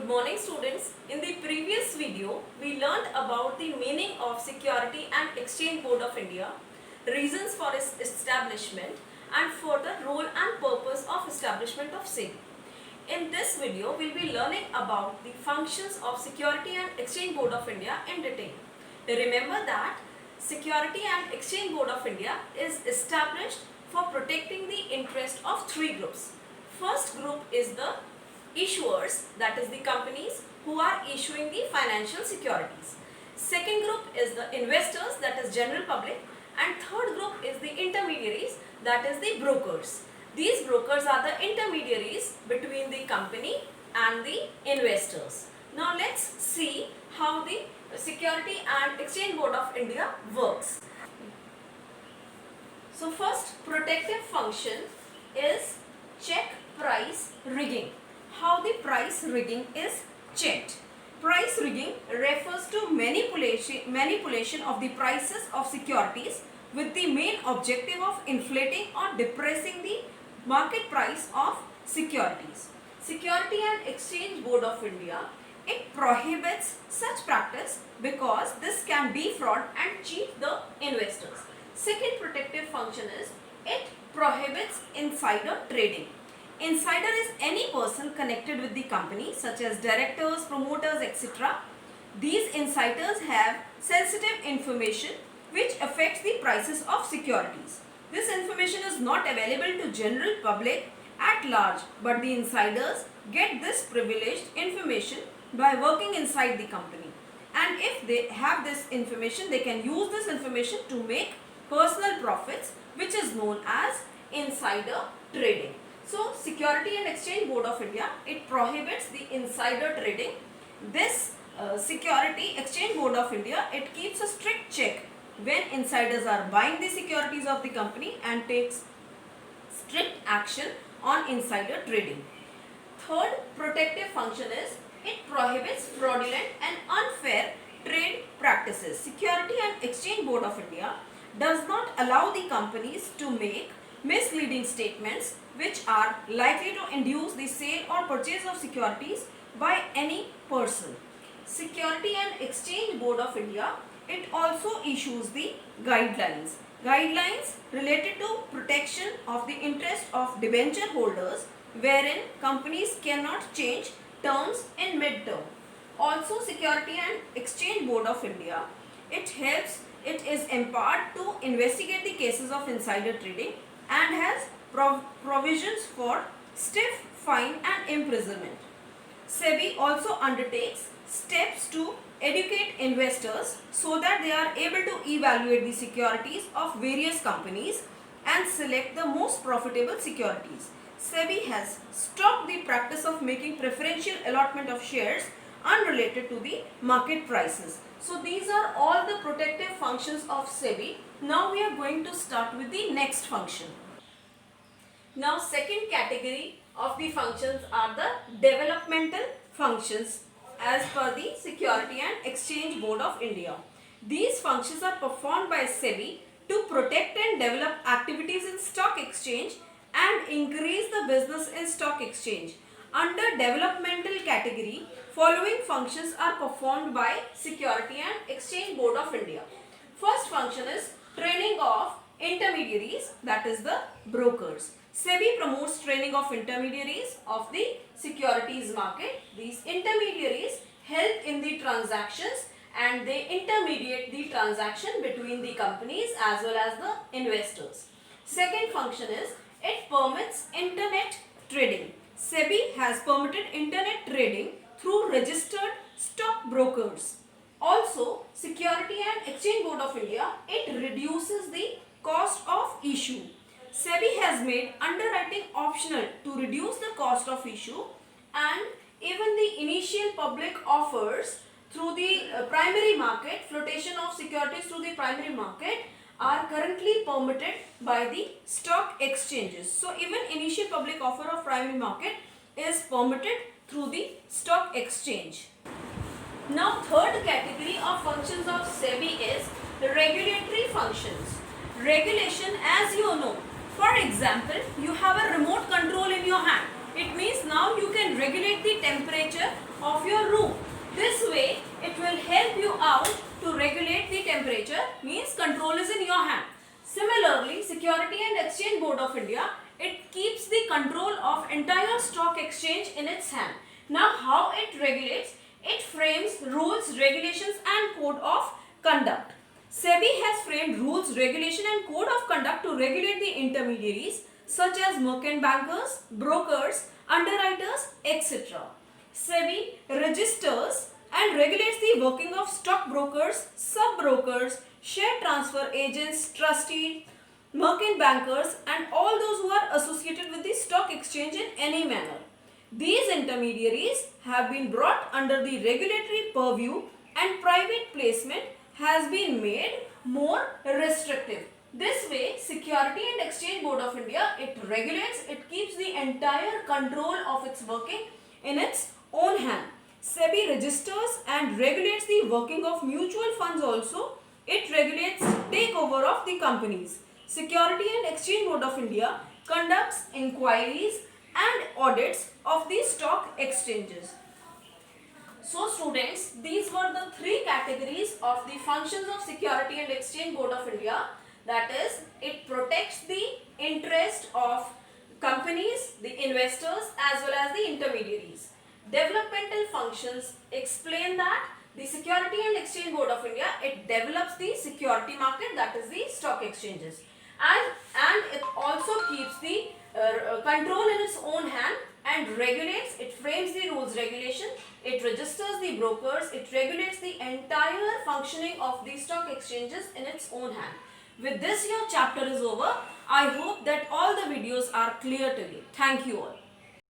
morning students. In the previous video, we learned about the meaning of Security and Exchange Board of India, reasons for its establishment and further role and purpose of establishment of SEBI. In this video, we will be learning about the functions of Security and Exchange Board of India in detail. Remember that Security and Exchange Board of India is established for protecting the interest of three groups. First group is the issuers, that is the companies who are issuing the financial securities. Second group is the investors, that is general public, and third group is the intermediaries, that is the brokers. These brokers are the intermediaries between the company and the investors. Now let's see how the Security and Exchange Board of India works. So first protective function is check price rigging. How the price rigging is checked. Price rigging refers to manipulation of the prices of securities with the main objective of inflating or depressing the market price of securities. Security and Exchange Board of India, it prohibits such practice because this can defraud and cheat the investors. Second protective function is it prohibits insider trading. Insider is any person connected with the company such as directors, promoters, etc. These insiders have sensitive information which affects the prices of securities. This information is not available to general public at large, but the insiders get this privileged information by working inside the company. And if they have this information, they can use this information to make personal profits, which is known as insider trading. So, Security and Exchange Board of India, it prohibits the insider trading. This Security Exchange Board of India, it keeps a strict check when insiders are buying the securities of the company and takes strict action on insider trading. Third protective function is it prohibits fraudulent and unfair trade practices. Security and Exchange Board of India does not allow the companies to make misleading statements which are likely to induce the sale or purchase of securities by any person. Security and Exchange Board of India, it also issues the guidelines. Guidelines related to protection of the interest of debenture holders wherein companies cannot change terms in mid-term. Also, Security and Exchange Board of India, it is empowered to investigate the cases of insider trading and has provisions for stiff fine and imprisonment. SEBI also undertakes steps to educate investors so that they are able to evaluate the securities of various companies and select the most profitable securities. SEBI has stopped the practice of making preferential allotment of shares unrelated to the market prices. So these are all the protective functions of SEBI. Now we are going to start with the next function. Now second category of the functions are the developmental functions as per the Security and Exchange Board of India. These functions are performed by SEBI to protect and develop activities in stock exchange and increase the business in stock exchange. Under developmental category, following functions are performed by Security and Exchange Board of India. First function is training of intermediaries, that is the brokers. SEBI promotes training of intermediaries of the securities market. These intermediaries help in the transactions and they intermediate the transaction between the companies as well as the investors. Second function is it permits internet trading. SEBI has permitted internet trading through registered stock brokers. Also, Security and Exchange Board of India, it reduces the cost of issue. SEBI has made underwriting optional to reduce the cost of issue, and even the initial public offers through the primary market, flotation of securities through the primary market are currently permitted by the stock exchanges. So even initial public offer of primary market is permitted through the stock exchange. Now third category of functions of SEBI is regulatory functions. Regulation, as you know, for example, you have a remote control in your hand. It means now you can regulate the temperature of India, it keeps the control of entire stock exchange in its hand. Now how it regulates? It frames rules, regulations and code of conduct. SEBI has framed rules, regulation and code of conduct to regulate the intermediaries such as merchant bankers, brokers, underwriters, etc. SEBI registers and regulates the working of stockbrokers, sub-brokers, share transfer agents, trustees, merchant bankers and all those who are associated with the stock exchange in any manner. These intermediaries have been brought under the regulatory purview and private placement has been made more restrictive. This way, Security and Exchange Board of India, it regulates, it keeps the entire control of its working in its own hand. SEBI registers and regulates the working of mutual funds also. It regulates takeover of the companies. Security and Exchange Board of India conducts inquiries and audits of the stock exchanges. So students, these were the three categories of the functions of Security and Exchange Board of India. That is, it protects the interest of companies, the investors as well as the intermediaries. Developmental functions explain that the Security and Exchange Board of India, it develops the security market, that is the stock exchanges. And it also keeps the control in its own hand and regulates, it frames the rules, regulation, it registers the brokers, it regulates the entire functioning of the stock exchanges in its own hand. With this, your chapter is over. I hope that all the videos are clear to you. Thank you all.